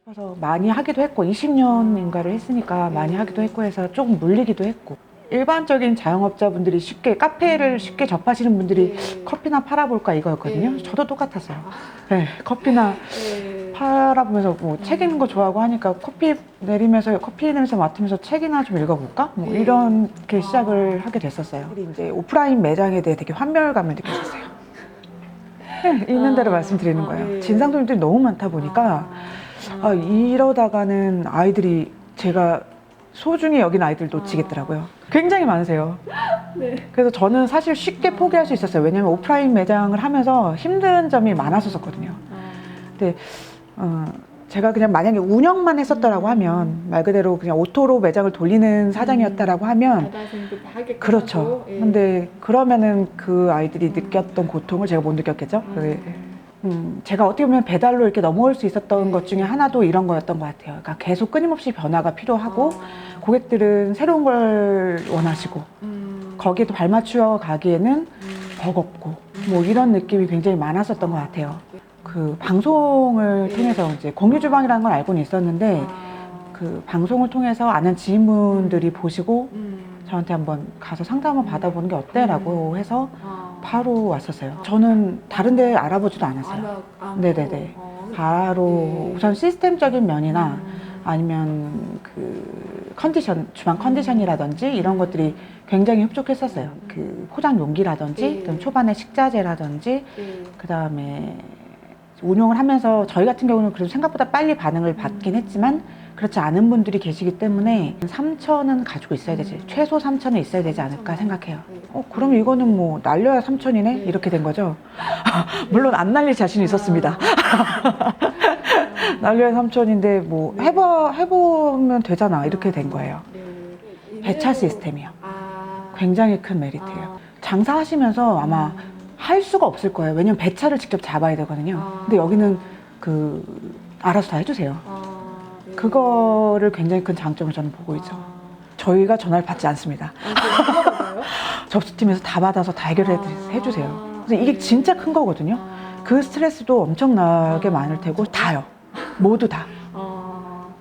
그래서 많이 하기도 했고 20년인가를 했으니까 많이 하기도 했고 해서 조금 물리기도 했고, 일반적인 자영업자분들이 쉽게 카페를 쉽게 접하시는 분들이 커피나 팔아볼까 이거였거든요. 저도 똑같았어요. 네, 커피나 팔아보면서 뭐 책 읽는 거 좋아하고 하니까 커피 내리면서 커피 냄새 맡으면서 책이나 좀 읽어볼까? 뭐 이렇게 시작을 하게 됐었어요. 이제 오프라인 매장에 대해 되게 환멸감을 느꼈었어요. 네, 있는 대로 말씀드리는 거예요. 진상 손님들이 너무 많다 보니까 이러다가는 아이들이 제가 소중히 여긴 아이들 놓치겠더라고요. 굉장히 많으세요. 그래서 저는 사실 쉽게 포기할 수 있었어요. 왜냐면 오프라인 매장을 하면서 힘든 점이 많았었거든요. 근데 제가 그냥 만약에 운영만 했었다라고 하면, 말 그대로 그냥 오토로 매장을 돌리는 사장이었다라고 하면 그렇죠. 근데 그러면은 그 아이들이 느꼈던 고통을 제가 못 느꼈겠죠. 제가 어떻게 보면 배달로 이렇게 넘어올 수 있었던 것 중에 하나도 이런 거였던 것 같아요. 그러니까 계속 끊임없이 변화가 필요하고 고객들은 새로운 걸 원하시고 거기에 또 발맞추어 가기에는 버겁고 뭐 이런 느낌이 굉장히 많았었던 것 같아요. 그 방송을 통해서 이제 공유주방이라는 걸 알고는 있었는데 그 방송을 통해서 아는 지인분들이 보시고 저한테 한번 가서 상담을 받아보는 게 어때? 라고 해서 바로 왔었어요. 저는 다른 데 알아보지도 않았어요. 네네네. 바로 우선 시스템적인 면이나 아니면 그 컨디션, 주방 컨디션이라든지 이런 것들이 굉장히 흡족했었어요. 그 포장 용기라든지, 그럼 초반에 식자재라든지, 그 다음에 운용을 하면서 저희 같은 경우는 그래도 생각보다 빨리 반응을 받긴 했지만 그렇지 않은 분들이 계시기 때문에 3,000은 가지고 있어야 되지, 최소 3,000은 있어야 되지 않을까 생각해요. 그럼 이거는 뭐 날려야 3,000이네? 이렇게 된 거죠. 물론 안 날릴 자신이 있었습니다. 날려야 3,000인데 뭐 해보면 되잖아, 이렇게 된 거예요. 배차 시스템이요. 굉장히 큰 메리트예요. 장사하시면서 아마 할 수가 없을 거예요. 왜냐면 배차를 직접 잡아야 되거든요. 근데 여기는 알아서 다 해주세요. 그거를 굉장히 큰 장점을 저는 보고 있죠. 저희가 전화를 받지 않습니다. 접수팀에서 다 받아서 다 해결해주세요. 그래서 이게 진짜 큰 거거든요. 그 스트레스도 엄청나게 많을 테고 다요. 모두 다.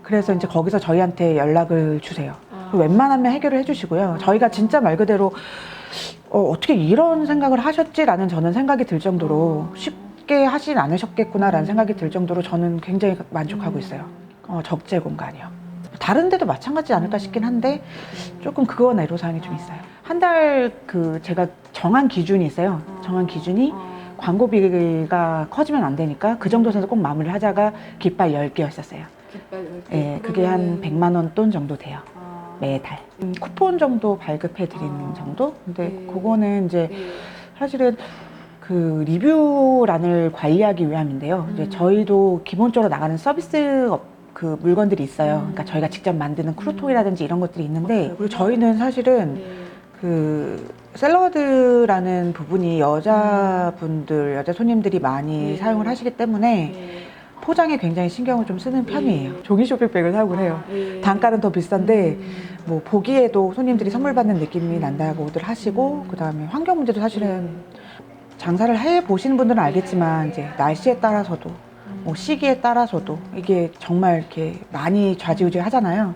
그래서 이제 거기서 저희한테 연락을 주세요. 웬만하면 해결을 해주시고요. 저희가 진짜 말 그대로 어떻게 이런 생각을 하셨지라는 저는 생각이 들 정도로 쉽게 하진 않으셨겠구나라는 생각이 들 정도로 저는 굉장히 만족하고 있어요. 적재 공간이요. 다른 데도 마찬가지지 않을까 싶긴 한데 조금 그거는 애로사항이 좀 있어요. 한 달 제가 정한 기준이 있어요. 정한 기준이 광고비가 커지면 안 되니까 그 정도 선에서 꼭 마무리를 하자가 깃발 10개였었어요. 깃발 10개? 예, 그게 한 100만 원 돈 정도 돼요. 매달. 쿠폰 정도 발급해 드리는 정도? 근데 그거는 이제 사실은 그 리뷰란을 관리하기 위함인데요. 이제 저희도 기본적으로 나가는 서비스 그 물건들이 있어요. 그러니까 저희가 직접 만드는 크루통이라든지 이런 것들이 있는데, 그리고 저희는 사실은 그 샐러드라는 부분이 여자 손님들이 많이 사용을 하시기 때문에 포장에 굉장히 신경을 좀 쓰는 편이에요. 종이 쇼핑백을 사용을 해요. 단가는 더 비싼데 뭐 보기에도 손님들이 선물 받는 느낌이 난다고들 하시고, 그 다음에 환경 문제도 사실은 장사를 해 보시는 분들은 알겠지만 이제 날씨에 따라서도 뭐 시기에 따라서도 이게 정말 이렇게 많이 좌지우지 하잖아요.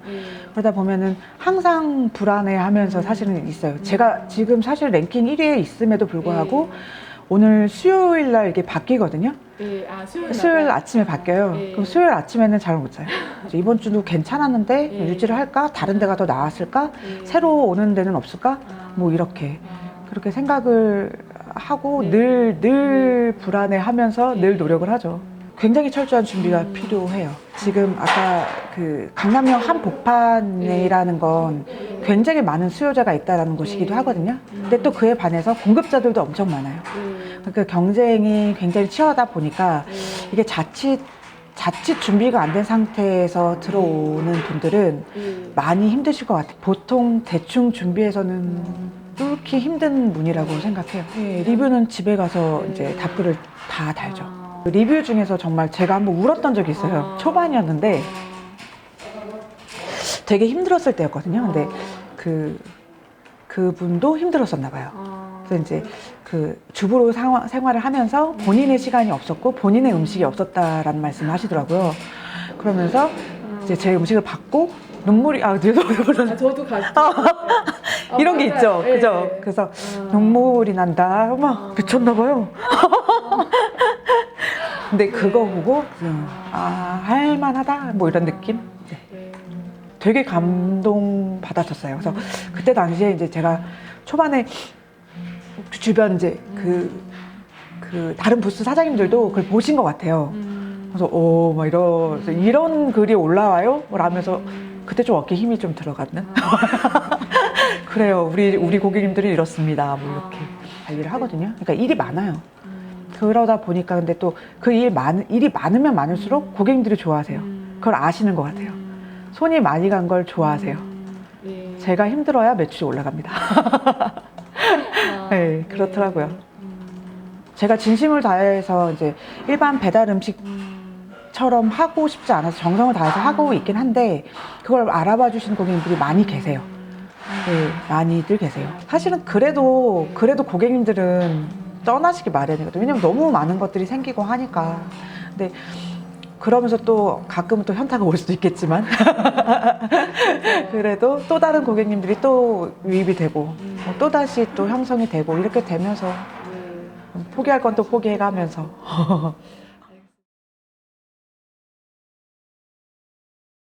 그러다 보면은 항상 불안해 하면서 사실은 있어요. 제가 지금 사실 랭킹 1위에 있음에도 불구하고 오늘 수요일 날 이게 바뀌거든요. 수요일 아침에 바뀌어요. 그럼 수요일 아침에는 잠을 못 자요. 이번 주도 괜찮았는데 유지를 할까? 다른 데가 더 나았을까? 새로 오는 데는 없을까? 뭐 이렇게 그렇게 생각을 하고 늘 불안해 하면서 늘 노력을 하죠. 굉장히 철저한 준비가 필요해요. 지금 아까 그 강남역 한복판이라는 건 굉장히 많은 수요자가 있다는 곳이기도 하거든요. 근데 또 그에 반해서 공급자들도 엄청 많아요. 그러니까 경쟁이 굉장히 치열하다 보니까 이게 자칫 준비가 안 된 상태에서 들어오는 분들은 많이 힘드실 것 같아요. 보통 대충 준비해서는 뚫기 힘든 문이라고 생각해요. 리뷰는 집에 가서 이제 답글을 다 달죠. 리뷰 중에서 정말 제가 한번 울었던 적이 있어요. 초반이었는데 되게 힘들었을 때였거든요. 근데 그분도 힘들었었나 봐요. 그래서 이제 그 주부로 생활을 하면서 본인의 시간이 없었고 본인의 음식이 없었다라는 말씀을 하시더라고요. 그러면서 이제 제 음식을 받고 눈물이 죄송해요. 저도 같이. 이런 게 맞아요. 있죠. 예. 그죠? 그래서 눈물이 난다. 막 미쳤나 봐요. 근데 그거 보고 할만하다 뭐 이런 느낌? 네. 되게 감동 받았었어요. 그래서 그때 당시에 이제 제가 초반에 주변 이제 그 다른 부스 사장님들도 그걸 보신 것 같아요. 그래서 막 이런 글이 올라와요? 라면서 그때 좀 어깨 힘이 좀 들어갔는? 그래요. 우리 고객님들이 이렇습니다. 뭐 이렇게 관리를 하거든요. 그러니까 일이 많아요. 그러다 보니까 근데 또 그 일이 많으면 많을수록 고객님들이 좋아하세요. 그걸 아시는 것 같아요. 손이 많이 간 걸 좋아하세요. 제가 힘들어야 매출이 올라갑니다. 네, 그렇더라고요. 제가 진심을 다해서 이제 일반 배달 음식처럼 하고 싶지 않아서 정성을 다해서 하고 있긴 한데 그걸 알아봐 주시는 고객님들이 많이 계세요. 네, 많이들 계세요. 사실은 그래도 고객님들은 떠나시기 마련이거든요. 왜냐면 너무 많은 것들이 생기고 하니까. 근데 그러면서 또 가끔은 또 현타가 올 수도 있겠지만 그래도 또 다른 고객님들이 또 유입이 되고 또 다시 또 형성이 되고 이렇게 되면서 포기할 건 또 포기해가면서